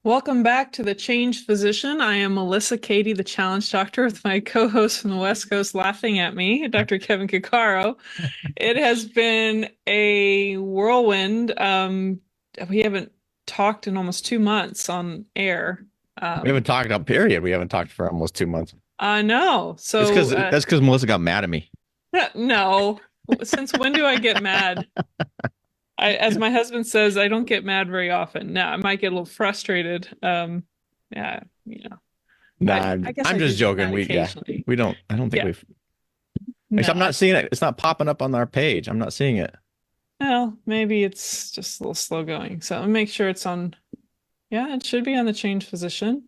Welcome back to The Changed Physician. I am Melissa Cady, the Challenge Doctor, with my co-host from the West Coast laughing at me, Dr. Kevin Cuccaro. It has been a whirlwind. We haven't talked in almost 2 months on air. We haven't talked up period. We haven't talked for almost 2 months. I know. It's So, because that's because Melissa got mad at me. no. Since when do I get mad? As my husband says, I don't get mad very often. Now, I might get a little frustrated. Yeah, you know. Nah, I guess I'm I do just get joking. mad occasionally. We don't. I don't think Yeah. we've. No, I'm not seeing it. It's not popping up on our page. I'm not seeing it. well, maybe it's just a little slow going. So I'll make sure it's on. Yeah, it should be on the change position.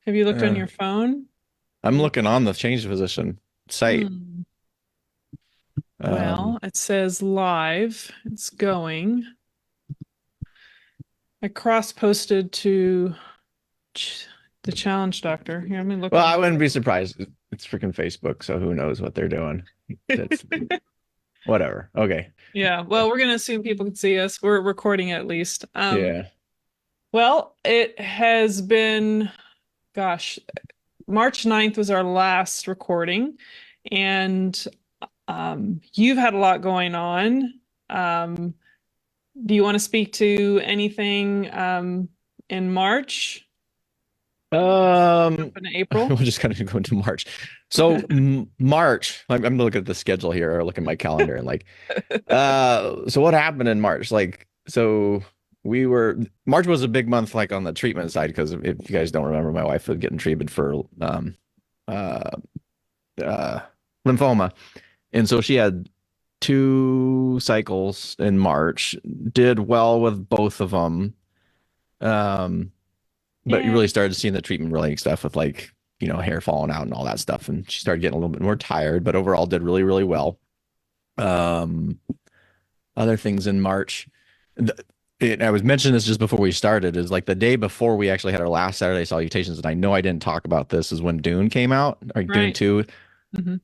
Have you looked on Uh, your phone? I'm looking on the change position site. Hmm. Um, Well, it says live. It's going. I cross-posted to ch the challenge doctor. Here, let me look well, on. I wouldn't be surprised. It's freaking Facebook, so who knows what they're doing? It's whatever. Okay. Yeah, well, we're gonna assume people can see us. We're recording at least. Yeah. Well, it has been, gosh, March 9th was our last recording, and you've had a lot going on. Um, do you want to speak to anything in March? Um, In we'll April? just kind of go into March. So March, I'm looking at the schedule here or looking at my calendar and like, so what happened in March? Like, so March was a big month, like on the treatment side, because if you guys don't remember, my wife was getting treated for uh, uh, lymphoma, and so she had 2 cycles in March. Did well with both of them. Um, but you Yeah. really started seeing the treatment relating stuff with like, hair falling out and all that stuff. And she started getting a little bit more tired, but overall did really, really well. Um, Other things in March. I was mentioning this just before we started, is like the day before we actually had our last Saturday Salutations, and I know I didn't talk about this, is when Dune came out, or Dune Right. 2. Hmm.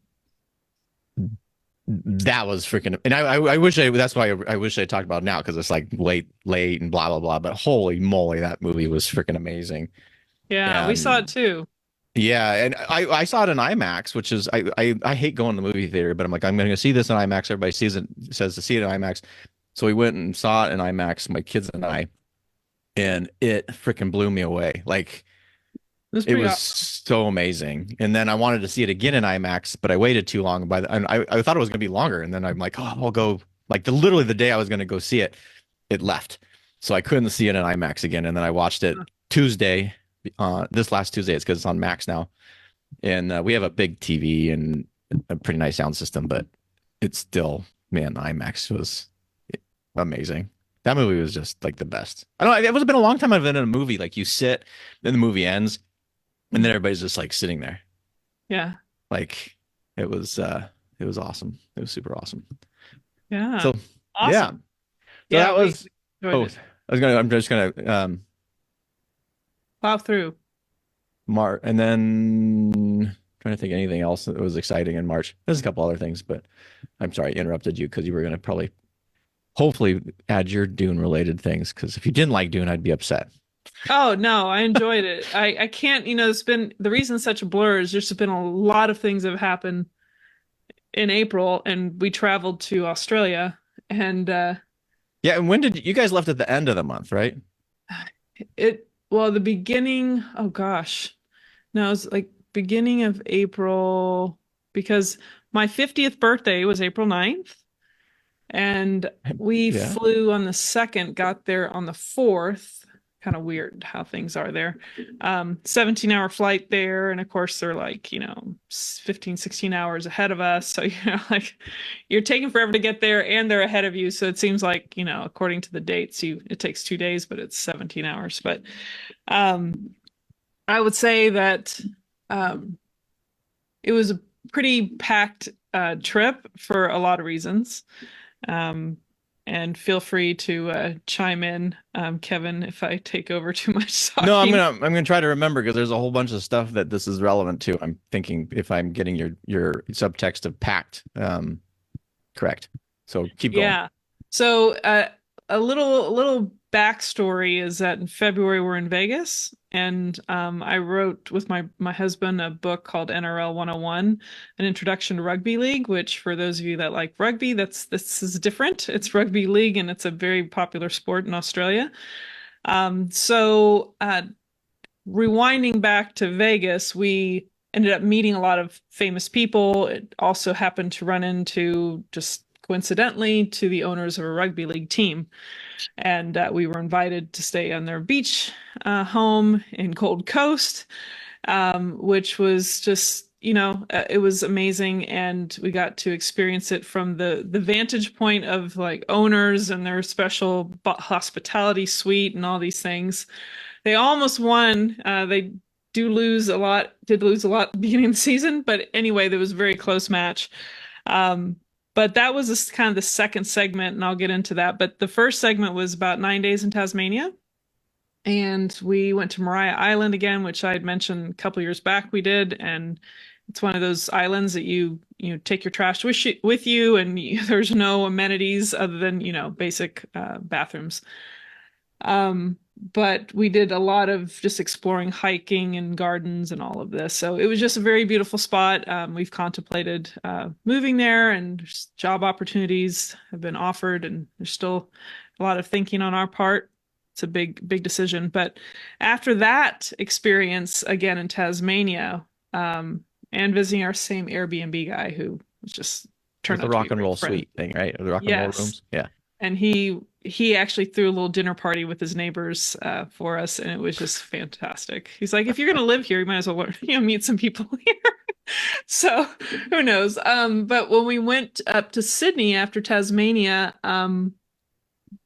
That was freaking, and I wish that's why I wish I talked about it now, because it's like late and blah blah blah. But holy moly, that movie was freaking amazing. Yeah, we saw it And too. yeah, and I saw it in IMAX, which is I hate going to the movie theater, but I'm like, I'm going to see this in IMAX. Everybody says to see it in IMAX. So we went and saw it in IMAX, my kids and I, and it freaking blew me away. Like, It was it pretty was awesome. so amazing. And then I wanted to see it again in IMAX, but I waited too long. And I thought it was going to be longer, and then I'm like, oh, I'll go. Like literally the day I was going to go see it, it left, so I couldn't see it in IMAX again. And then I watched it Tuesday, this last Tuesday. It's because it's on Max now, and we have a big TV and a pretty nice sound system, but it's still, man, IMAX was amazing. That movie was just like the best. I don't know. It was been a long time I've been in a movie. Like you sit, then the movie ends, and then everybody's just like sitting there. Yeah. Like it was awesome. It was super awesome. Yeah. So yeah. Awesome. So Yeah, that we was enjoyed oh it. I'm just gonna Plow through. March, and then trying to think anything else that was exciting in March. There's a couple other things, but I'm sorry I interrupted you because you were gonna probably hopefully add your Dune related things, because if you didn't like Dune, I'd be upset. Oh no, I enjoyed it. I can't, it's been the reason it's such a blur is there's been a lot of things that have happened in April, and we traveled to Australia, and Yeah, and when did you guys left at the end of the month, right? the beginning, oh gosh. No, it was like beginning of April because my 50th birthday was April 9th, and we Yeah. flew on the 2nd, got there on the 4th. Kind of weird how things are there. 17-hour flight there, and of course they're like, 15, 16 hours ahead of us. So, like you're taking forever to get there and they're ahead of you. So it seems like, according to the dates, it takes 2 days, but it's 17 hours. But um I would say that um it was a pretty packed trip for a lot of reasons. Um, and feel free to chime in, Kevin, if I take over too much No, talking. I'm gonna try to remember, because there's a whole bunch of stuff that this is relevant to. I'm thinking if I'm getting your subtext of packed correct. So keep going. Yeah. So a little backstory is that in February we're in Vegas, and I wrote with my husband a book called NRL 101, an introduction to rugby league. Which, for those of you that like rugby, this is different. It's rugby league, and it's a very popular sport in Australia. So rewinding back to Vegas, we ended up meeting a lot of famous people. It also happened to run into, just coincidentally, to the owners of a rugby league team. And we were invited to stay on their beach home in Gold Coast, which was just, it was amazing. And we got to experience it from the vantage point of like owners and their special hospitality suite and all these things. They almost won. They did lose a lot at the beginning of the season, but anyway, there was a very close match. But that was kind of the second segment, and I'll get into that. But the first segment was about 9 days in Tasmania. And we went to Maria Island again, which I had mentioned a couple years back we did. And it's one of those islands that you take your trash with you, and there's no amenities other than, basic bathrooms. But we did a lot of just exploring hiking and gardens and all of this. So it was just a very beautiful spot. We've contemplated moving there, and job opportunities have been offered, and there's still a lot of thinking on our part. It's a big, big decision. But after that experience, again in Tasmania, and visiting our same Airbnb guy who was just turned out the to rock be a and great roll friend. suite thing, right? The rock and roll rooms. Yeah. And he actually threw a little dinner party with his neighbors for us, and it was just fantastic. He's like, if you're gonna live here, you might as well meet some people here. So who knows? But when we went up to Sydney after Tasmania,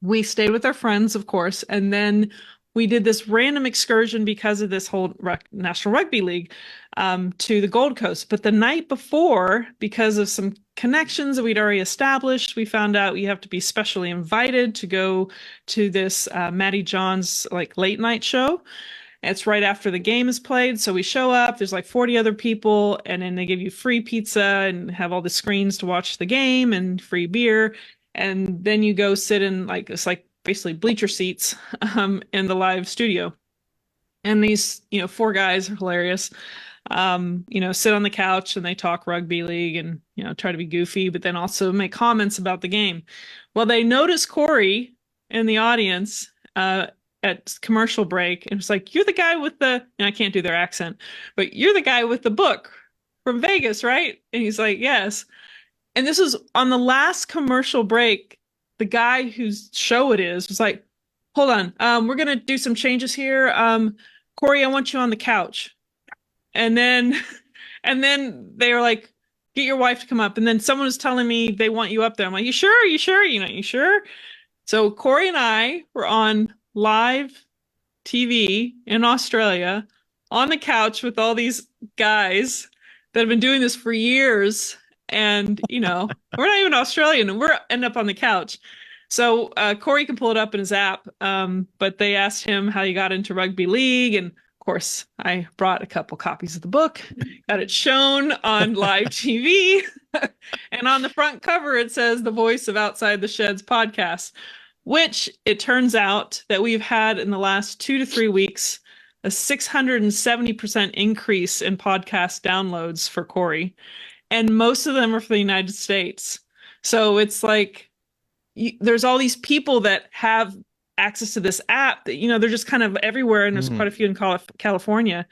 we stayed with our friends, of course, and then we did this random excursion because of this whole National Rugby League to the Gold Coast. But the night before, because of some connections that we'd already established, we found out you have to be specially invited to go to this Matty John's like late night show. It's right after the game is played. So we show up, there's like 40 other people, and then they give you free pizza and have all the screens to watch the game and free beer. And then you go sit in it's like basically bleacher seats in the live studio. And these, four guys are hilarious. Sit on the couch and they talk rugby league and, try to be goofy, but then also make comments about the game. Well, they noticed Corey in the audience at commercial break, and it's like, you're the guy with and I can't do their accent, but you're the guy with the book from Vegas, right? And he's like, yes. And this was on the last commercial break. The guy whose show it is was like, hold on, we're gonna do some changes here. Corey, I want you on the couch. And then they were like, get your wife to come up. And then someone was telling me they want you up there. I'm like, you sure? You sure? You sure? So Corey and I were on live TV in Australia on the couch with all these guys that have been doing this for years. And, we're not even Australian, and we're end up on the couch. So Corey can pull it up in his app. But they asked him how he got into rugby league. And of course, I brought a couple copies of the book, got it shown on live TV. And on the front cover, it says the voice of Outside the Sheds podcast, which it turns out that we've had in the last 2 to 3 weeks, a 670% increase in podcast downloads for Corey. And most of them are for the United States. So it's like, there's all these people that have access to this app that, they're just kind of everywhere. And there's quite a few in California.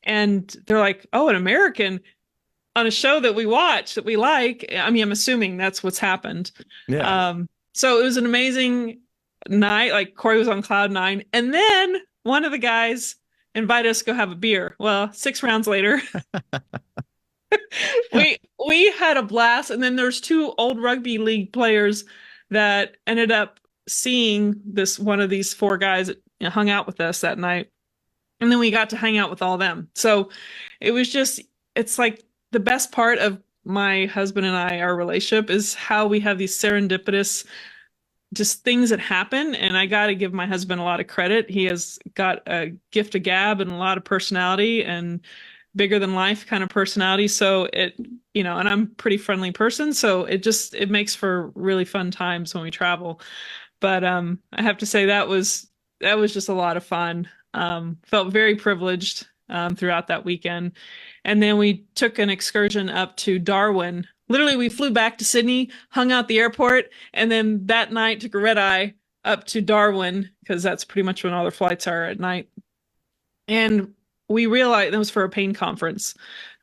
And they're like, oh, an American on a show that we watch, that we like. I mean, I'm assuming that's what's happened. Yeah. So it was an amazing night. Like Corey was on cloud nine. And then one of the guys invited us to go have a beer. Well, 6 rounds later, we had a blast. And then there's 2 old rugby league players that ended up seeing one of these 4 guys that hung out with us that night. And then we got to hang out with all them. So it's like the best part of my husband and our relationship is how we have these serendipitous just things that happen. And I got to give my husband a lot of credit. He has got a gift of gab and a lot of personality and bigger than life kind of personality. So and I'm a pretty friendly person. So it makes for really fun times when we travel. But I have to say that was just a lot of fun. Felt very privileged throughout that weekend. And then we took an excursion up to Darwin. Literally, we flew back to Sydney, hung out the airport, and then that night took a red eye up to Darwin because that's pretty much when all the flights are at night. And we realized that was for a pain conference.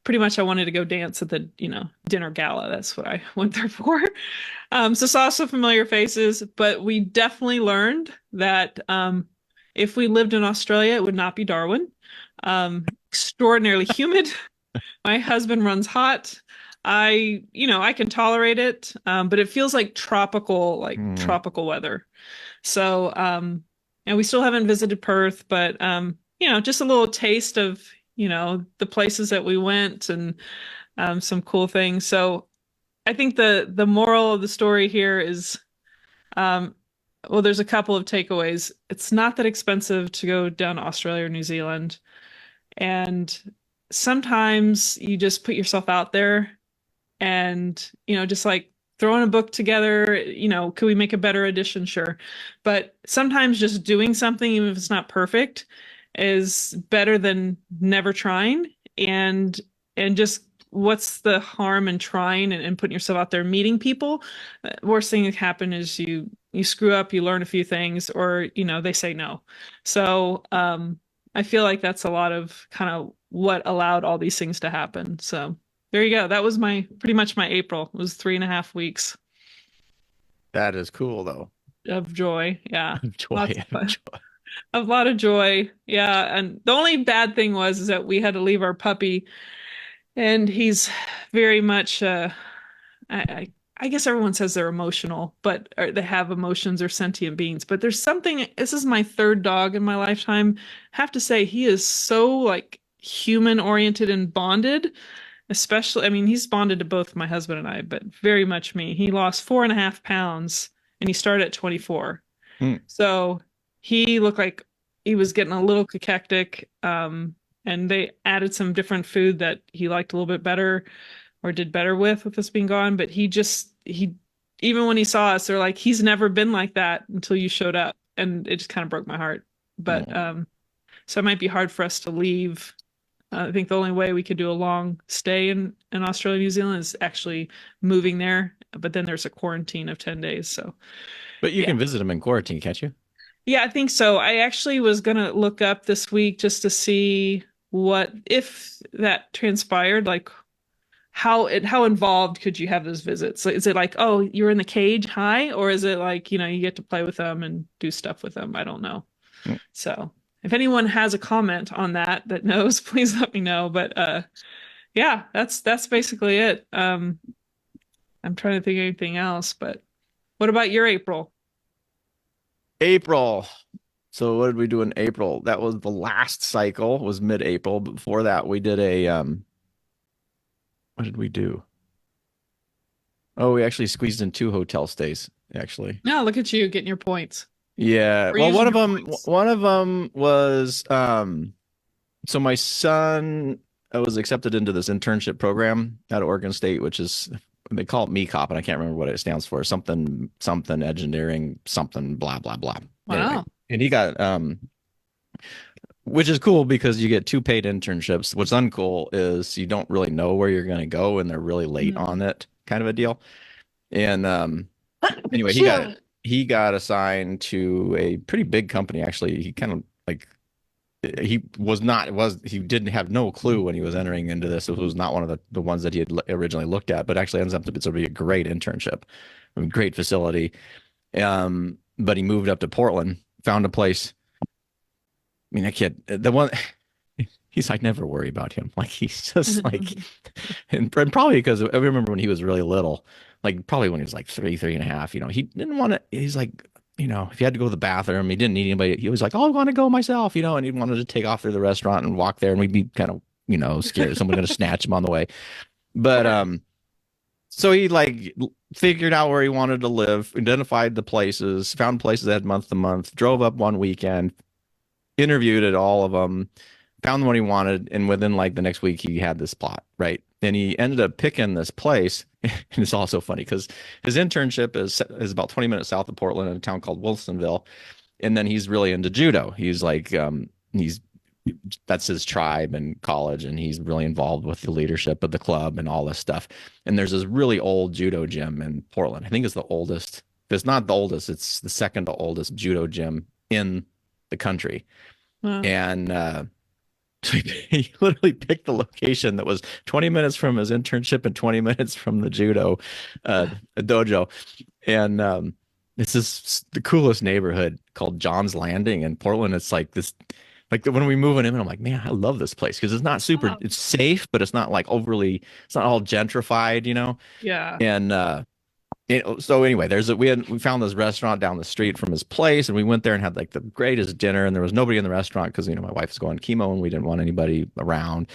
Pretty much, I wanted to go dance at the, dinner gala. That's what I went there for. So saw some familiar faces, but we definitely learned that if we lived in Australia, it would not be Darwin. Extraordinarily humid. My husband runs hot. I can tolerate it, but it feels like tropical weather. So, and we still haven't visited Perth, but just a little taste of, the places that we went and some cool things. So I think the moral of the story here is, well, there's a couple of takeaways. It's not that expensive to go down to Australia or New Zealand. And sometimes you just put yourself out there and, just like throwing a book together, could we make a better edition? Sure. But sometimes just doing something, even if it's not perfect, is better than never trying. And just what's the harm in trying and putting yourself out there, meeting people? Worst thing that can happen is you screw up, you learn a few things, or they say no. So I feel like that's a lot of kind of what allowed all these things to happen. So there you go. That was pretty much my April. It was 3.5 weeks That is cool though. of joy. Yeah. Joy Lots of and fun. joy. A lot of joy. Yeah. And the only bad thing was is that we had to leave our puppy, and he's very much I guess everyone says they're emotional, but or they have emotions or sentient beings. But there's something, this is my third dog in my lifetime. I have to say, he is so like human oriented and bonded, especially, I mean, he's bonded to both my husband and I, but very much me. He lost 4.5 pounds and he started at 24. Hmm. So he looked like he was getting a little cachectic. And they added some different food that he liked a little bit better or did better with us being gone. But he, even when he saw us, they're like, he's never been like that until you showed up. And it just kind of broke my heart. But, so it might be hard for us to leave. I think the only way we could do a long stay in Australia, New Zealand is actually moving there. But then there's a quarantine of 10 days. So, But you yeah. can visit them in quarantine, can't you? Yeah, I think so. I actually was gonna look up this week just to see what if that transpired, like how involved could you have those visits? So is it like, oh, you're in the cage, hi, or is it like, you get to play with them and do stuff with them? I don't know. Mm. So if anyone has a comment on that knows, please let me know. But yeah, that's basically it. I'm trying to think of anything else, but what about your April? April. So what did we do in April? That was the last cycle, was mid-April. Before that, we did what did we do? Oh, we actually squeezed in 2 hotel stays, actually. No, look at you getting your points. Yeah. We're Well, using your points. one of them was so my son was accepted into this internship program at Oregon State, which is, they call it MECOP, and I can't remember what it stands for. Something engineering, something blah blah blah. Anyway, Wow. and he got which is cool because you get 2 paid internships. What's uncool is you don't really know where you're going to go, and they're really late on it, kind of a deal. And anyway, he got assigned to a pretty big company. Actually, he kind of like he didn't have no clue when he was entering into this. It was not one of the ones that he had originally looked at, but actually ends up to be a great internship, a great facility. But he moved up to Portland, found a place. I mean, that kid, the one, he's like, never worry about him. Like, he's just like, and probably because I remember when he was really little, like probably when he was like 3.5, he didn't want to, he's like, if he had to go to the bathroom, he didn't need anybody. He was like, oh, I want to go myself, and he wanted to take off through the restaurant and walk there. And we'd be kind of, scared someone going to snatch him on the way. But, so he like figured out where he wanted to live, identified the places, found places that had month to month, drove up one weekend, interviewed at all of them, found the one he wanted, and within like the next week he had this plot, right? and he ended up picking this place. And it's also funny because his internship is about 20 minutes south of Portland in a town called Wilsonville. And then he's really into judo. He's like, he's that's his tribe in college, and he's really involved with the leadership of the club and all this stuff. And there's this really old judo gym in Portland. I think it's the oldest. If it's not the oldest, it's the second to oldest judo gym in the country. Wow. And so he literally picked the location that was 20 minutes from his internship and 20 minutes from the judo dojo. And it's this the coolest neighborhood called John's Landing in Portland. It's like this, like when we move in, I'm like, man, I love this place because it's not super, Wow. it's safe, but it's not like overly, it's not all gentrified, you know? Yeah. And so anyway, we found this restaurant down the street from his place, and we went there and had like the greatest dinner. And there was nobody in the restaurant because my wife's going chemo, and we didn't want anybody around.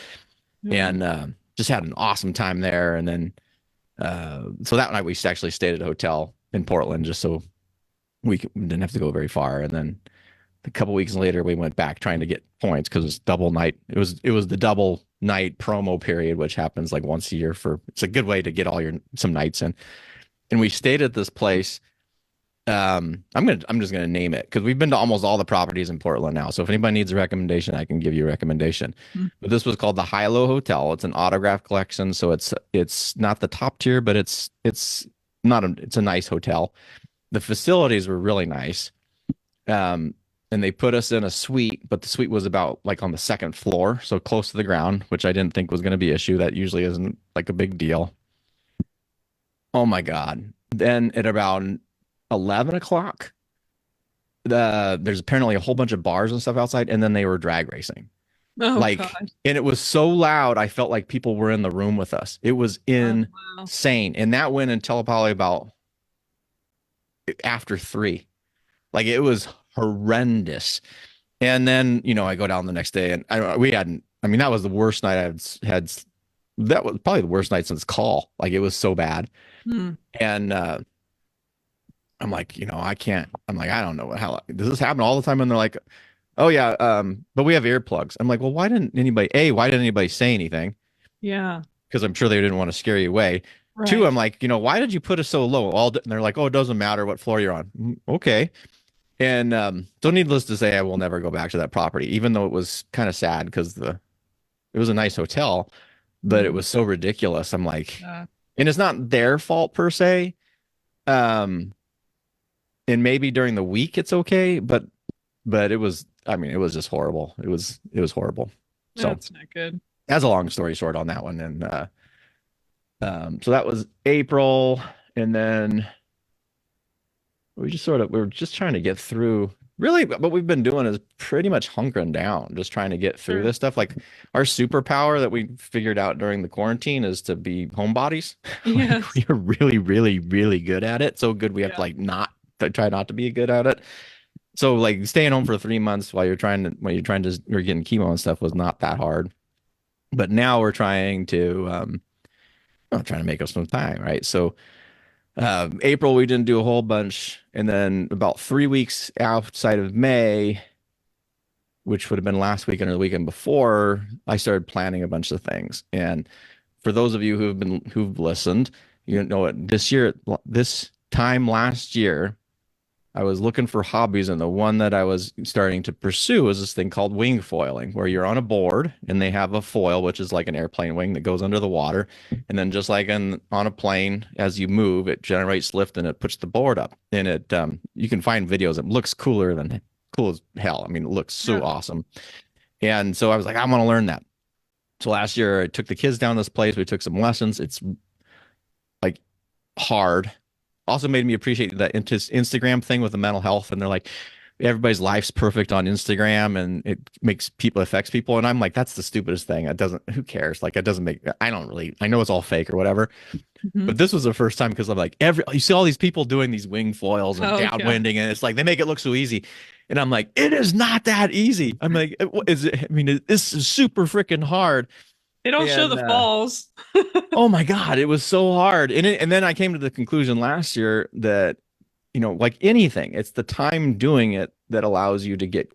Yeah. And just had an awesome time there. And then so that night we actually stayed at a hotel in Portland just so we didn't have to go very far. And then a couple weeks later, we went back trying to get points because it's double night. It was the double night promo period, which happens like once a year. It's a good way to get some nights in. And we stayed at this place. I'm just gonna name it because we've been to almost all the properties in Portland now. So if anybody needs a recommendation, I can give you a recommendation. Mm. But this was called the Hilo Hotel. It's an autograph collection, so it's not the top tier, but it's not it's a nice hotel. The facilities were really nice. And they put us in a suite, but the suite was about like on the second floor, so close to the ground, which I didn't think was going to be an issue. That usually isn't like a big deal. Oh my God. Then at about 11 o'clock, there's apparently a whole bunch of bars and stuff outside, and then they were drag racing. Oh Like, God. and it was so loud, I felt like people were in the room with us. It was Oh, wow. insane. And that went until probably about after 3. Like, it was horrendous. And then, I go down the next day, and we hadn't, I mean, that was the worst night I've had. That was probably the worst night since call. Like, it was so bad. Hmm. And I'm like, I can't. I'm like, I don't know how does this happen all the time? And they're like, oh yeah, but we have earplugs. I'm like, well, why didn't anybody say anything? Yeah. Because I'm sure they didn't want to scare you away. Two, Right. I'm like, why did you put us so low? And they're like, oh, it doesn't matter what floor you're on. Okay. And so needless to say, I will never go back to that property, even though it was kind of sad because it was a nice hotel, but it Mm. was so ridiculous. I'm like, Uh, and it's not their fault per se. Um, and maybe during the week it's okay, but it was, I mean, it was just horrible. It was horrible. So that's not good. that's a long story short on that one. And so that was April, and then we were just trying to get through. Really, what we've been doing is pretty much hunkering down, just trying to get through Sure. this stuff. Like our superpower that we figured out during the quarantine is to be homebodies. Like Yes. we are really, really, really good at it. So good we have to Yeah. like not to try not to be good at it. So like staying home for 3 months you're getting chemo and stuff was not that hard. But now we're trying to trying to make up some time, right? So April, we didn't do a whole bunch. And then about 3 weeks outside of May, which would have been last weekend or the weekend before, I started planning a bunch of things. And for those of you who've listened, you know what, this time last year, I was looking for hobbies, and the one that I was starting to pursue is this thing called wing foiling, where you're on a board and they have a foil, which is like an airplane wing that goes under the water. And then just like on a plane, as you move, it generates lift and it puts the board up. And you can find videos. It looks cool as hell. I mean, it looks so Yeah. awesome. And so I was like, I want to learn that. So last year I took the kids down this place. We took some lessons. It's like hard. Also made me appreciate that Instagram thing with the mental health. And they're like, everybody's life's perfect on Instagram and it affects people. And I'm like, that's the stupidest thing. Who cares? Like, it doesn't I know it's all fake or whatever. Mhm. But this was the first time because I'm like, you see all these people doing these wing foils and Oh, yeah. downwinding, and it's like they make it look so easy. And I'm like, it is not that easy. I'm like, I mean, this is super freaking hard. They don't show And the falls. oh my God, it was so hard. And then I came to the conclusion last year that, like anything, it's the time doing it that allows you to get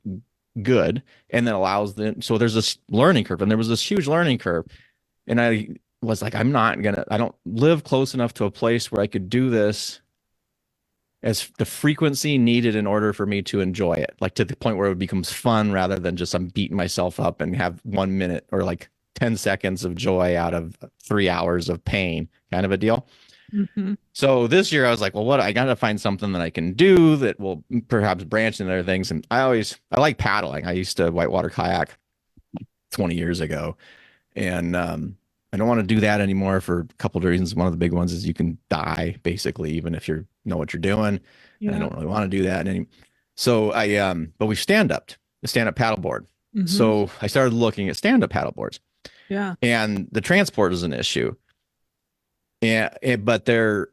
good, and then so there's this learning curve, and there was this huge learning curve. And was like, I don't live close enough to a place where I could do this as the frequency needed in order for me to enjoy it, like to the point where it becomes fun rather than just I'm beating myself up and have 1 minute or like 10 seconds of joy out of 3 hours of pain kind of a deal. Hmm. So this year I was like, well, what I got to find something that I can do that will perhaps branch into other things. And I like paddling. I used to whitewater kayak 20 years ago. And I don't want to do that anymore for a couple of reasons. One of the big ones is you can die basically, even if you know what you're doing. And I Yeah. don't really want to do that anymore. So but we the stand up paddleboard. Hmm. So I started looking at stand up paddleboards, Yeah. and the transport is an issue. But the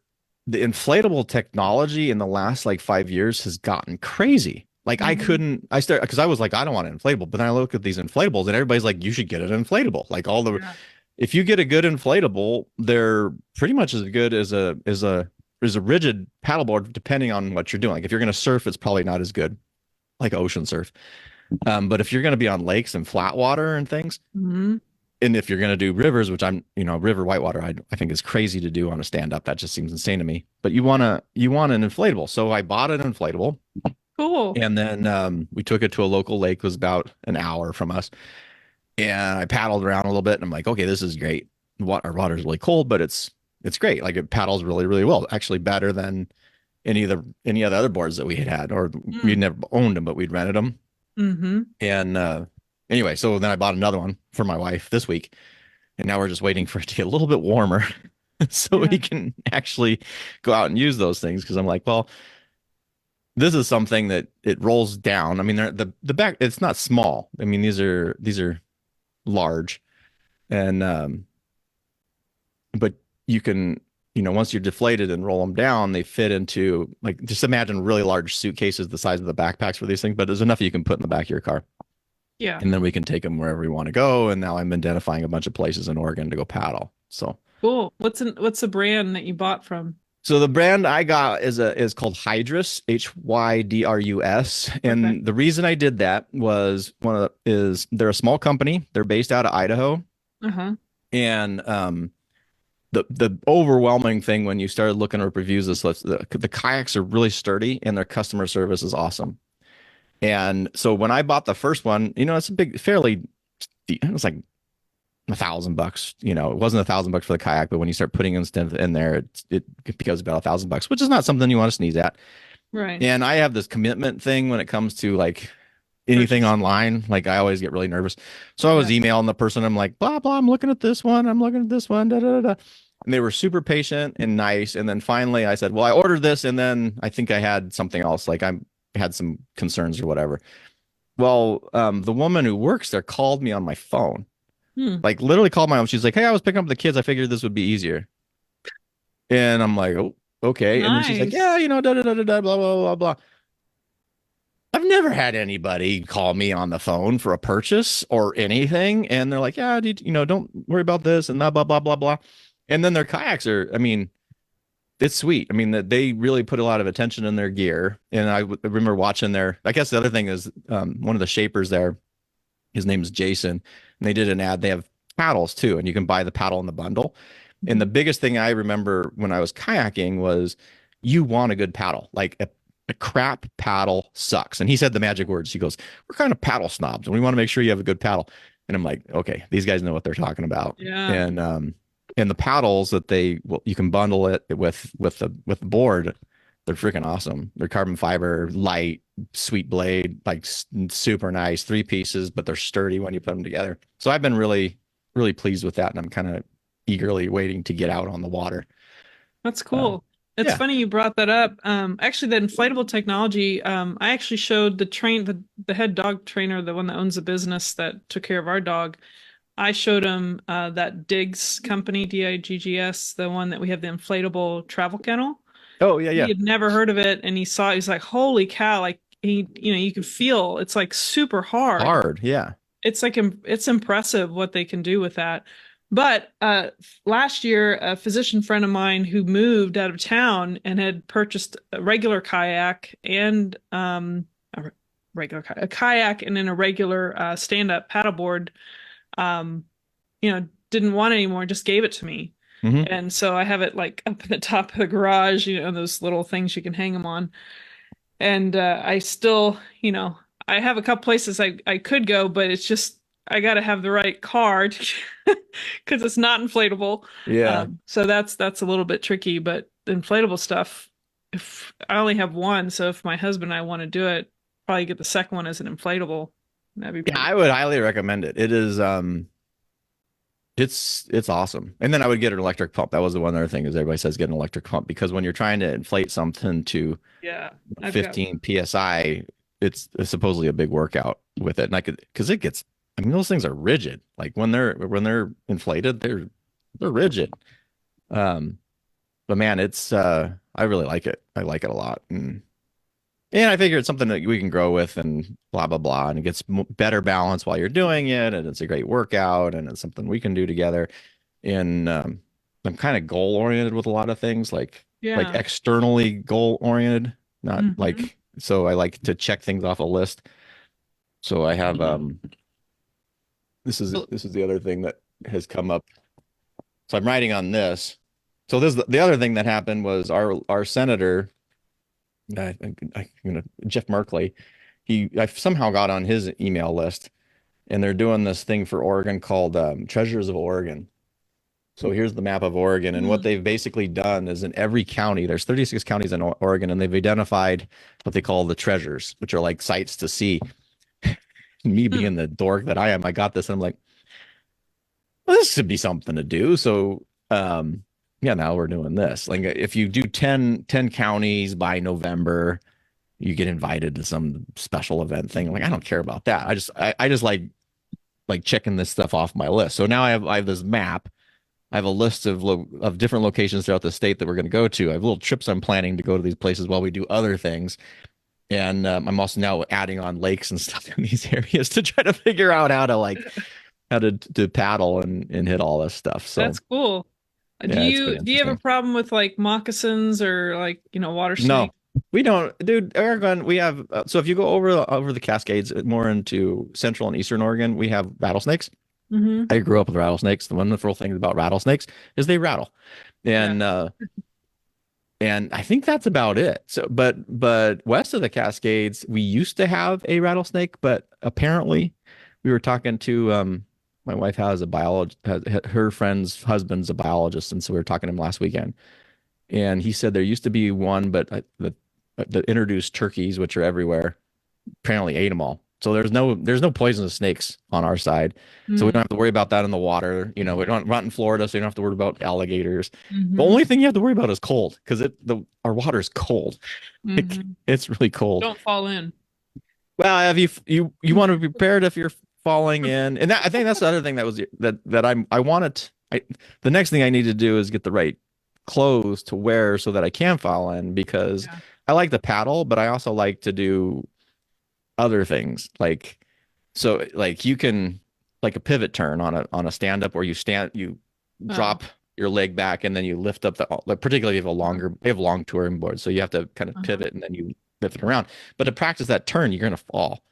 inflatable technology in the last like 5 years has gotten crazy. Like Hmm. I started because I was like, I don't want an inflatable, but then I look at these inflatables and everybody's like, you should get an inflatable. Like Yeah. if you get a good inflatable, they're pretty much as good as a rigid paddleboard, depending on what you're doing. Like if you're going to surf, it's probably not as good, like ocean surf. But if you're going to be on lakes and flat water and things, Hmm. and if you're going to do rivers, which river whitewater, I think is crazy to do on a stand up. That just seems insane to me. But you want an inflatable. So I bought an inflatable, Cool. and then we took it to a local lake. It was about an hour from us, and I paddled around a little bit. And I'm like, okay, this is great. Our water's really cold, but it's great. Like it paddles really, really well. Actually, better than any of the other boards that we had, or we'd never owned them, but we'd rented them. Mm-hmm. And anyway, so then I bought another one for my wife this week, and now we're just waiting for it to get a little bit warmer so Yeah. we can actually go out and use those things. Because I'm like, well, this is something that it rolls down. I mean, the back, it's not small. I mean, these are large, and but you can, once you're deflated and roll them down, they fit into, like, just imagine really large suitcases the size of the backpacks for these things, but there's enough you can put in the back of your car. Yeah. And then we can take them wherever we want to go. And now I'm identifying a bunch of places in Oregon to go paddle. Cool. What's the brand that you bought from? So the brand I got is called Hydrus, Hydrus. Okay. And the reason I did that was they're a small company. They're based out of Idaho. Uh-huh. And the overwhelming thing when you started looking up reviews is the kayaks are really sturdy and their customer service is awesome. And so when I bought the first one, it's a it was like $1,000. It wasn't $1,000 for the kayak, but when you start putting in stuff in there, it becomes about $1,000, which is not something you want to sneeze at. Right. And I have this commitment thing when it comes to like anything Purchase. online. Like I always get really nervous. So I was Yeah. emailing the person. I'm like, blah, blah, I'm looking at this one. I'm looking at this one. Da, da, da, da. And they were super patient and nice. And then finally I said, well, I ordered this. And then I think I had something else. Like I had some concerns or whatever. Well, the woman who works there called me on my phone, Hmm. like literally called my mom. She's like, hey, I was picking up the kids. I figured this would be easier. And I'm like, oh, okay. And then she's like, yeah, Nice. da da da da da, blah, blah, blah, blah. I've never had anybody call me on the phone for a purchase or anything. And they're like, yeah, don't worry about this and blah, blah, blah, blah, blah. And then their kayaks I mean, it's sweet. I mean, that they really put a lot of attention in their gear. And remember watching I guess the other thing is one of the shapers there, his name is Jason, and they did an ad. They have paddles too, and you can buy the paddle in the bundle. And the Mhm. biggest thing I remember when I was kayaking was you want a good paddle. Like a crap paddle sucks. And he said the magic words. He goes, we're kind of paddle snobs and we want to make sure you have a good paddle. And I'm like, okay, these guys know what they're talking about. Yeah. And the paddles you can bundle it with the board. They're freaking awesome. They're carbon fiber, light, sweet blade, like super nice, 3 pieces, but they're sturdy when you put them together. So I've been really, really pleased with that. And I'm kind of eagerly waiting to get out on the water. That's Uh, cool. It's yeah. funny you brought that up. Actually, the inflatable technology, I actually showed the head dog trainer, the one that owns the business that took care of our dog. I showed him that Diggs company, Diggs, the one that we have the inflatable travel kennel. Oh, yeah, He yeah. had never heard of it, and he's like, "Holy cow!" Like you can feel it's like super hard. Hard. Yeah. It's like it's impressive what they can do with that. But last year, a physician friend of mine who moved out of town and had purchased a regular kayak and a kayak and then a regular stand-up paddleboard, um, you know, didn't want it anymore, just gave it to me. Hmm. And so I have it like up in the top of the garage, those little things you can hang them on. And I still, I have a couple places I could go, but it's just I got to have the right card because it's not inflatable. Yeah. So that's a little bit tricky. But the inflatable stuff, if I only have one, so if my husband and I want to do it, probably get the second one as an inflatable. That'd be Yeah, pretty I cool. would highly recommend it. It is it's awesome. And then I would get an electric pump. That was the one other thing is everybody says get an electric pump because when you're trying to inflate something to Yeah, I've got 15 psi, it's supposedly a big workout with it. And I could because it gets I mean those things are rigid. Like when they're inflated, they're rigid. Um but man, it's I really like it. I like it a lot. And I figure it's something that we can grow with and blah, blah, blah. And it gets better balance while you're doing it. And it's a great workout and it's something we can do together. And I'm kind of goal oriented with a lot of things, like yeah. externally goal oriented, not Hmm. like, so I like to check things off a list. So I have, this is the other thing that has come up. So I'm writing on this. So this, the other thing that happened was our senator, Jeff Merkley, I somehow got on his email list, and they're doing this thing for Oregon called Treasures of Oregon. So here's the map of Oregon, and what they've basically done is in every county, there's 36 counties in Oregon, and they've identified what they call the treasures, which are like sites to see. Me being the dork that I am, I got this, and I'm like, well, this should be something to do. So, yeah, now we're doing this. Like, if you do 10 counties by November, you get invited to some special event thing. Like, I don't care about that. I just like checking this stuff off my list. So now I have this map. I have a list of different locations throughout the state that we're going to go to. I have little trips I'm planning to go to these places while we do other things. And I'm also now adding on lakes and stuff in these areas to try to figure out how to paddle and hit all this stuff. So That's cool. Do yeah, it's been you have a interesting. problem with like moccasins or like, water No, snake? we don't, dude. Oregon, we have so if you go over the Cascades, more into central and eastern Oregon, we have rattlesnakes. Hmm. I grew up with rattlesnakes. The wonderful thing about rattlesnakes is they rattle, Yeah. and I think that's about it. So, but west of the Cascades, we used to have a rattlesnake, but apparently, we were talking to my wife has a biologist, her friend's husband's a biologist, and so we were talking to him last weekend, and he said there used to be one, but the introduced turkeys, which are everywhere, apparently ate them all. So there's no poisonous snakes on our side. So we don't have to worry about that in the water. We're not in Florida, so you don't have to worry about alligators. The Mm-hmm. only thing you have to worry about is cold because our water is cold. Like, Hmm. it's really cold. Don't fall in. Well, have you want to be prepared if you're falling in, and I think that's the other thing that I wanted. The next thing I need to do is get the right clothes to wear so that I can fall in because Yeah. I like to paddle, but I also like to do other things like you can like a pivot turn on a stand up where you Oh. drop your leg back and then you lift up like particularly if you have a longer they have long touring boards so you have to kind of Uh-huh. pivot and then you lift it around but to practice that turn you're going to fall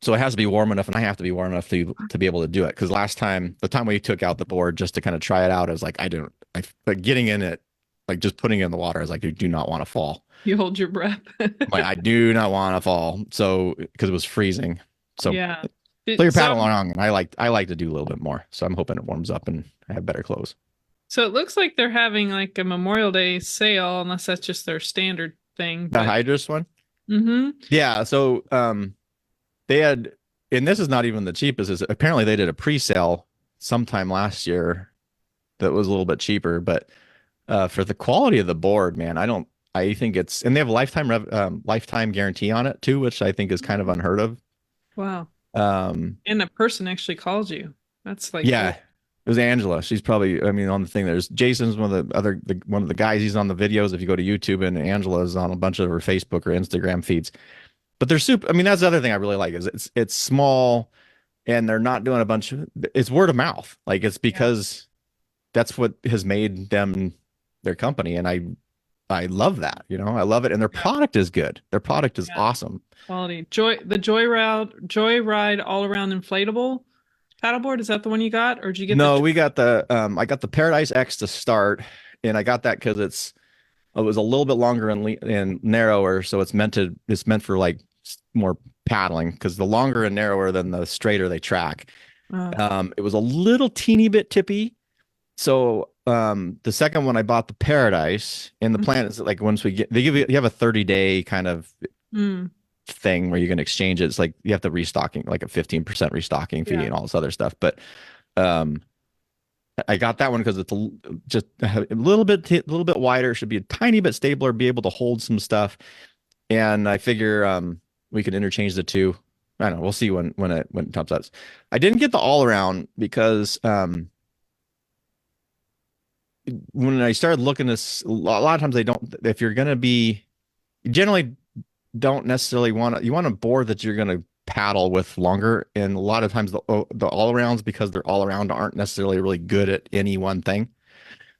so it has to be warm enough and I have to be warm enough to be able to do it because the time we took out the board just to kind of try it out I was like like getting in it like just putting it in the water I was like I do not want to fall You hold your breath. like I do not want to fall. So because it was freezing. So Yeah. so you're So paddling along and I like to do a little bit more. So I'm hoping it warms up and I have better clothes. so it looks like they're having like a Memorial Day sale, unless that's just their standard thing. The But Hydrus one? hmm Yeah. So they had and this is not even the cheapest, is apparently they did a pre-sale sometime last year that was a little bit cheaper, but for the quality of the board, man, I think it's and they have a lifetime guarantee on it too, which I think is kind of unheard of. wow. Um And a person actually called you. That's like Yeah, cool. it was Angela. She's probably, I mean, on the thing. There's Jason's one of the guys. He's on the videos. If you go to YouTube, and Angela's on a bunch of her Facebook or Instagram feeds. But they're super. I mean, that's the other thing I really like is it's small, and they're not doing a bunch of. It's word of mouth. Like it's Yeah. because that's what has made them their company, and I love that. I love it, and their Yeah. product is good. Their product is Yeah. awesome. Quality. The Joyride all around inflatable. paddleboard? Is that the one you got, or did you get the No, we got the I got the Paradise X to start, and I got that because it was a little bit longer and narrower, so it's meant for like more paddling because the longer and narrower than the straighter they track. uh, It was a little teeny bit tippy. So the second one I bought the Paradise, and the plan is that, like, once we get they give you have a 30-day kind of mm, thing where you can exchange it. It's like you have to restocking like a 15% restocking fee yeah. and all this other stuff. But um I got that one because it's just a little bit wider, should be a tiny bit stabler, be able to hold some stuff. And I figure we could interchange the two. I don't know. We'll see when it comes out. I didn't get the all around because when I started looking this, a lot of times they don't. If you're gonna be, you generally don't necessarily you want a board that you're gonna paddle with longer. And a lot of times the all arounds, because they're all around, aren't necessarily really good at any one thing.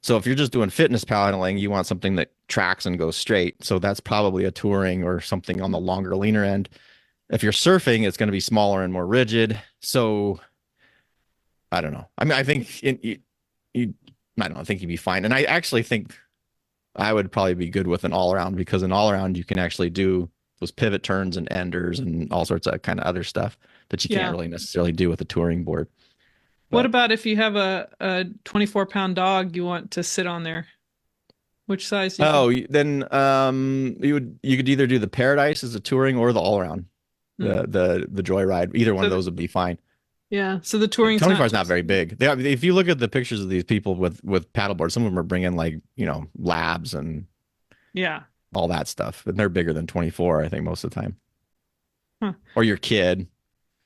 So if you're just doing fitness paddling, you want something that tracks and goes straight. So that's probably a touring or something on the longer, leaner end. If you're surfing, it's going to be smaller and more rigid. So I don't know. I mean, I think I don't know, I think you'd be fine. And I actually think I would probably be good with an all around, because an all around you can actually do those pivot turns and enders and all sorts of kind of other stuff that you can't Yeah. really necessarily do with a touring board. What But about if you have a 24-pound dog you want to sit on there? Which size do you think? then you could either do the Paradise as a touring or the all around, Hmm. the Joyride. Either one So of those would be fine. yeah, so the touring's 24 not is not very big. If you look at the pictures of these people with paddleboards, some of them are bringing, like, labs and yeah. all that stuff, and they're bigger than 24, I think, most of the time. Huh. Or your kid.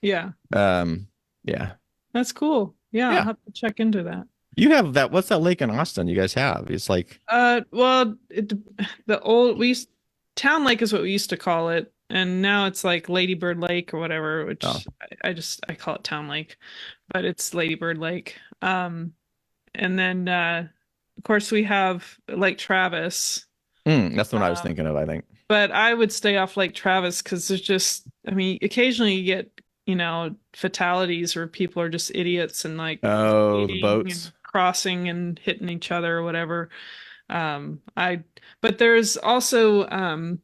Yeah. Um, yeah, That's cool. Yeah, I'll yeah. have to check into that. You have that. What's that lake in Austin you guys have? It's like, Well, the old we used Town Lake is what we used to call it, and now it's like Ladybird Lake or whatever, oh, which I call it Town Lake, but it's Ladybird Lake. And then of course we have Lake Travis. that's the one I was Um, thinking of, I think. but I would stay off Lake Travis because there's just, I mean, occasionally you get, fatalities where people are just idiots and like Oh, the speeding and boats. crossing and hitting each other or whatever. I, but there's also an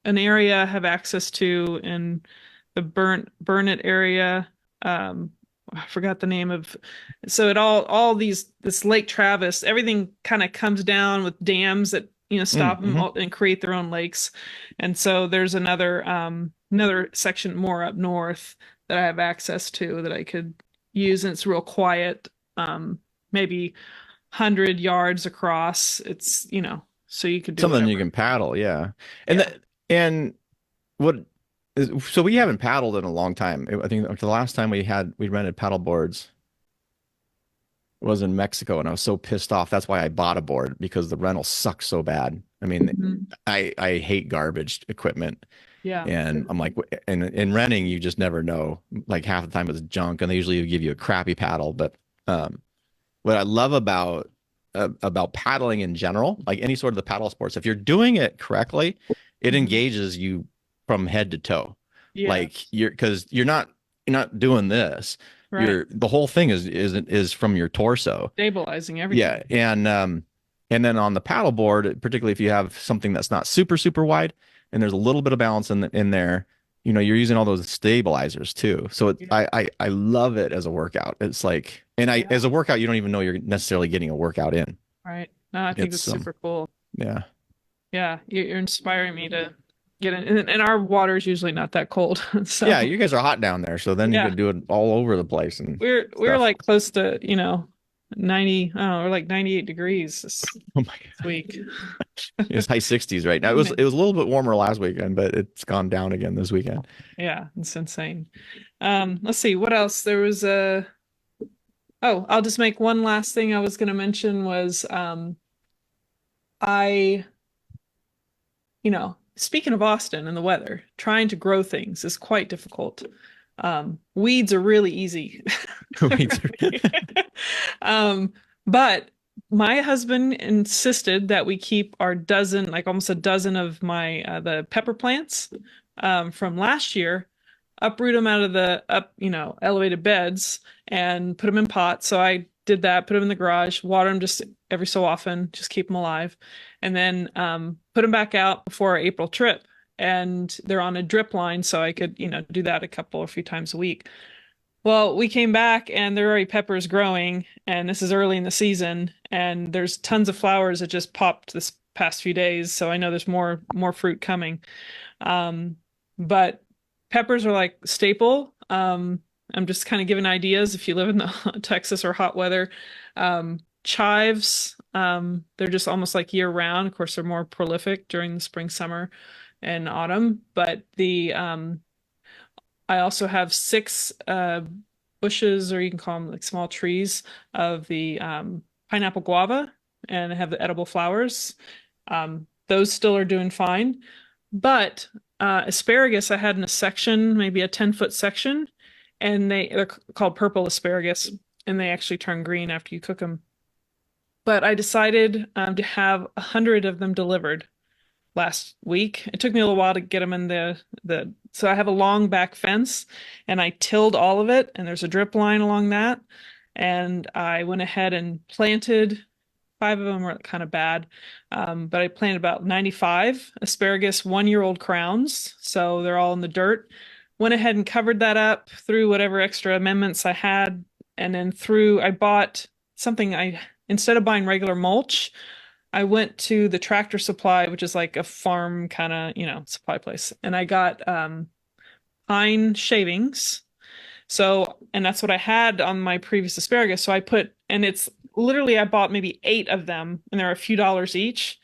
area I have access to in the Burnett area. I forgot the name of. So all this Lake Travis, everything kind of comes down with dams that stop them Mm-hmm. and create their own lakes. And so there's another section more up north that I have access to that I could use, and it's real quiet. Maybe 100 yards across. It's so you could do Something you whatever. can paddle, yeah. And Yeah. that and what so we haven't paddled in a long time. I think the last time we rented paddle boards was in Mexico, and I was so pissed off. That's why I bought a board, because the rental sucks so bad. I mean, Mhm. I hate garbage equipment, Yeah. and I'm like, and in renting, you just never know. Like, half the time it's junk, and they usually give you a crappy paddle. But what I love about paddling in general, like any sort of the paddle sports, if you're doing it correctly, it Mhm. engages you from head to toe. Like, Yes. because you're not doing this. Right. The whole thing is from your torso. Stabilizing Yeah, everything. and then on the paddle board, particularly if you have something that's not super wide and there's a little bit of balance in there, you're using all those stabilizers too. So Yeah. I love it as a workout. It's like, and I Yeah. as a workout, you don't even know you're necessarily getting a workout in. Right. No, I think that's It's super cool. yeah. Yeah, you're inspiring me to get in. And our water is usually not that cold, so Yeah, you guys are hot down there, so then you yeah, can do it all over the place and we're stuff. like close to 90. I don't know, we're like 98 degrees Oh my this week. God. It's high 60s right now. It was a little bit warmer last weekend, but it's gone down again this weekend. Yeah, it's insane. Let's see what else. There was a Oh, I'll just make one last thing I was going to mention was I speaking of Austin and the weather, trying to grow things is quite difficult. Weeds are really easy. Um, but my husband insisted that we keep our dozen, like almost a dozen of my the pepper plants from last year. uproot them out of the elevated beds and put them in pots. So I did that, put them in the garage, water them just every so often, just keep them alive, and then put them back out before our April trip. And they're on a drip line, so I could, do that a few times a week. Well, we came back and there are already peppers growing, and this is early in the season, and there's tons of flowers that just popped this past few days, so I know there's more fruit coming. Um, but peppers are like staple. I'm just kind of giving ideas if you live in the Texas or hot weather. Chives, they're just almost like year round. Of course, they're more prolific during the spring, summer, and autumn. But the I also have six bushes, or you can call them like small trees, of the pineapple guava, and they have the edible flowers. Those still are doing fine. But asparagus, I had in a section, maybe a 10-foot section, and they're called purple asparagus, and they actually turn green after you cook them. But I decided to have 100 of them delivered last week. It took me a little while to get them in the so I have a long back fence, and I tilled all of it, and there's a drip line along that, and I went ahead and planted. Five of them were kind of bad, but I planted about 95 asparagus 1-year-old crowns, so they're all in the dirt. Went ahead and covered that up, through whatever extra amendments I had, and then I bought something. I Instead of buying regular mulch, I went to the Tractor Supply, which is like a farm kind of, supply place, and I got pine shavings. So, and that's what I had on my previous asparagus. So and it's literally, I bought maybe 8 of them, and they're a few dollars each.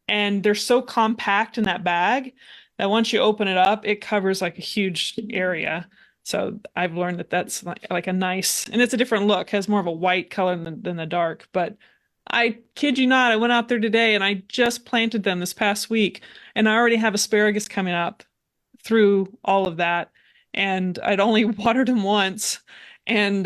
And they're so compact in that bag that once you open it up, it covers like a huge area. So I've learned that that's like a nice, and it's a different look, has more of a white color than the dark. But I kid you not, I went out there today and I just planted them this past week, and I already have asparagus coming up through all of that. And I'd only watered them once. And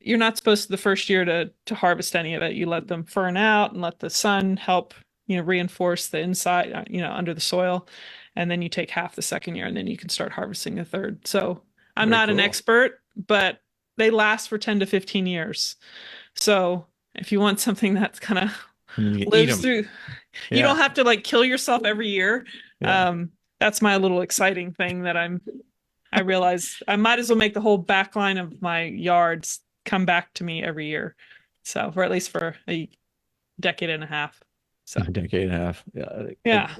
you're not supposed to the first year to harvest any of it. You let them fern out and let the sun help, reinforce the inside, under the soil. And then you take half the second year, and then you can start harvesting the third. So I'm Very not an cool. expert, but they last for 10 to 15 years. So if you want something that's kind of And you can eat lives them. through, you Yeah. don't have to like kill yourself every year. Yeah. That's my little exciting thing that I realize I might as well make the whole back line of my yards come back to me every year. So, for at least for a decade and a half. So, A decade and a half. Yeah. yeah.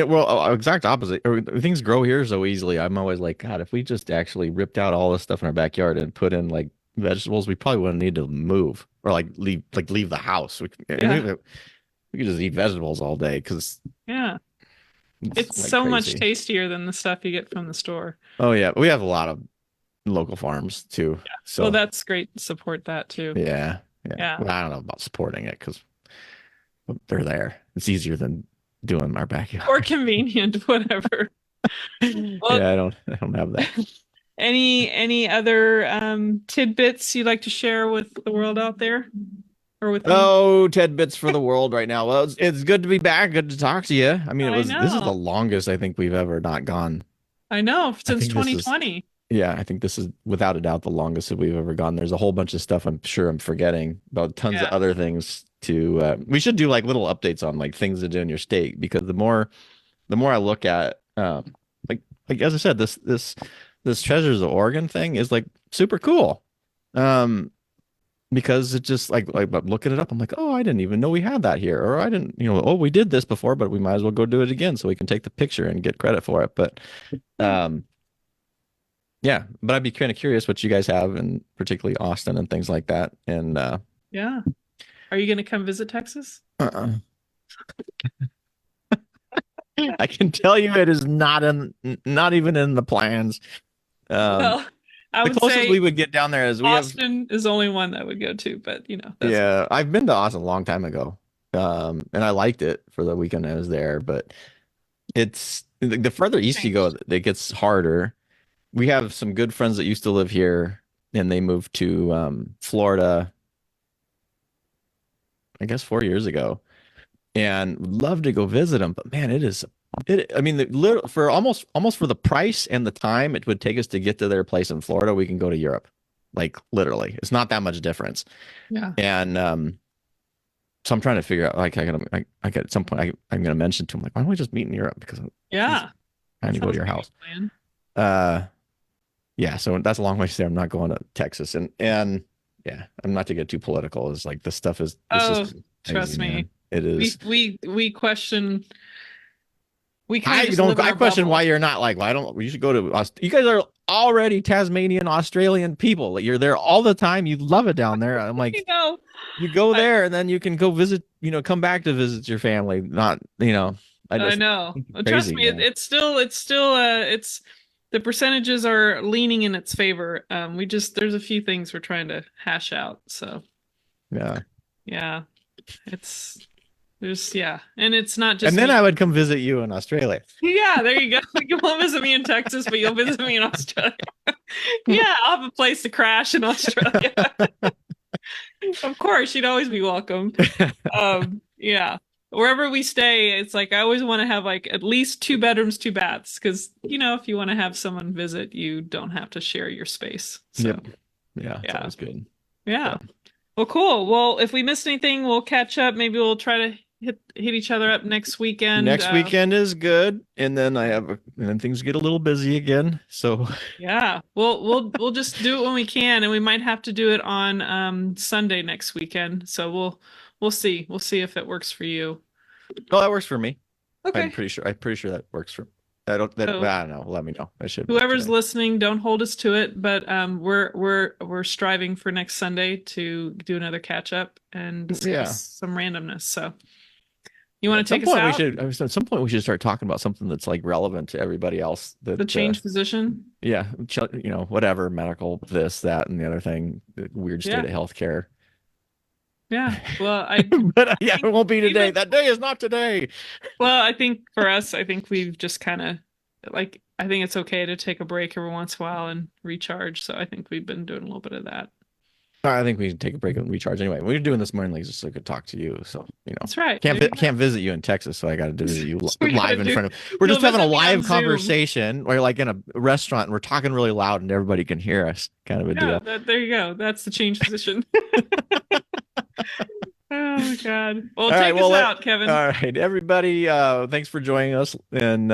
Well, exact opposite. Things grow here so easily. I'm always like, God, if we just actually ripped out all this stuff in our backyard and put in like vegetables, we probably wouldn't need to move or leave the house. Yeah. We could just eat vegetables all day because Yeah. it's It's like so much crazy. tastier than the stuff you get from the store. Oh yeah, we have a lot of local farms too. Well, So that's great to support that too. yeah, yeah. Yeah. Well, I don't know about supporting it because they're there. It's easier than doing our Or backyard. convenient, whatever. Well, Yeah, I don't have that. any other tidbits you'd like to share with the world out there, or with me? Oh, tidbits for the world right now. Well, it's good to be back. Good to talk to you. I mean, I this is the know. longest I think we've ever not gone. I know, I since think this is, 2020. yeah, I think this is without a doubt the longest that we've ever gone. There's a whole bunch of stuff I'm sure I'm forgetting about tons of Yeah. other things to, we should do like little updates on like things to do in your state because the more I look at, like as I said, this Treasures of Oregon thing is like super cool. Um, because it just like I'm looking it up, I'm like, oh, I didn't even know we had that here, or I didn't, oh, we did this before, but we might as well go do it again so we can take the picture and get credit for it. But Yeah. um, yeah, but I'd be kind of curious what you guys have, and particularly Austin and things like that. And Yeah. Are you going to come visit Texas? uh-uh. I can tell you it is not even in the plans. Um, Well, I the would closest say we would get down there is we have, Austin is the only one that would go to, but that's yeah, I've been to Austin a long time ago. And I liked it for the weekend I was there, but it's the further east you go, changed. it gets harder. We have some good friends that used to live here and they moved to Florida, I guess 4 years ago, and would love to go visit them. But man, it is I mean, for almost for the price and the time it would take us to get to their place in Florida, we can go to Europe. Like literally, it's not that much difference. Yeah. And so I'm trying to figure out. Like, I got at some point, I'm going to mention to him, like, why don't we just meet in Europe? Because he's Yeah. trying That to go to sounds your like a house. good plan. Uh, yeah. So that's a long way to say I'm not going to Texas, and yeah, I'm not to get too political. Is like this is Oh, crazy, trust me. man. It is. We question, we kind of just live in I our question why bubble. you're not like, why don't you should go to you guys are already Tasmanian Australian people. Like, you're there all the time. You love it down there. I'm You like, know, you go I there and then you can go visit, come back to visit your family. Not, I I just know. Trust crazy, me, man. it's still it's the percentages are leaning in its favor. We just there's a few things we're trying to hash out. So Yeah. yeah, it's there's yeah, and it's not And just then me. I would come visit you in Australia. Yeah, there you go. You won't visit me in Texas, but you'll visit me in Australia. Yeah, I'll have a place to crash in Australia. Of course, you'd always be welcome. Yeah. Wherever we stay, it's like I always want to have like at least two bedrooms, two baths, because if you want to have someone visit, you don't have to share your space. So Yep. Yeah, it's yeah. always good. Yeah. So Well, cool. Well, if we missed anything, we'll catch up. Maybe we'll try to hit each other up next weekend. next weekend is good, and then and then things get a little busy again. So Yeah. We'll just do it when we can, and we might have to do it on Sunday next weekend. So we'll see. We'll see if it works for you. oh, that works for me. Okay. I'm pretty sure that works for So I don't know. Let me know. I should work whoever's today. listening, don't hold us to it, but we're striving for next Sunday to do another catch up and discuss Yeah. some randomness. So you want to take us out? At some point we should start talking about something that's like relevant to everybody else The that change position? yeah, whatever, medical, this, that, and the other thing, the weird state Yeah. of healthcare. Yeah. Well, I But yeah, think it won't be today. even That day is not today. I think for us, I think we've just kind of I think it's okay to take a break every once in a while and recharge. So I think we've been doing a little bit of that. I think we can take a break and recharge anyway. We were doing this morning like just so I could talk to you. So, That's right. There you go. can't visit you in Texas, so I got to visit you We gotta live in do. front of. We're You'll just having a visit me on live Zoom. conversation. We're like in a restaurant and we're talking really loud and everybody can hear us, kind of a Yeah, deal. there you go. That's the change position. Oh my God. Well, All right, take us well, out, Kevin. all right, everybody. Thanks for joining us, and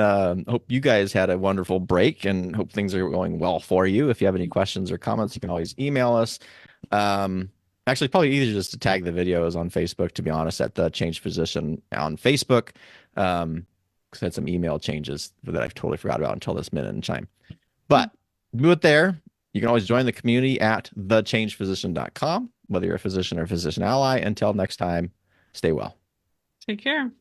hope you guys had a wonderful break, and hope things are going well for you. If you have any questions or comments, you can always email us. Um, Actually, probably easier just to tag the videos on Facebook. To be honest, at the change position on Facebook, because I had some email changes that I totally forgot about until this minute in time. But do it there. You can always join the community at thechangephysician.com, whether you're a physician or a physician ally. Until next time, stay well. Take care.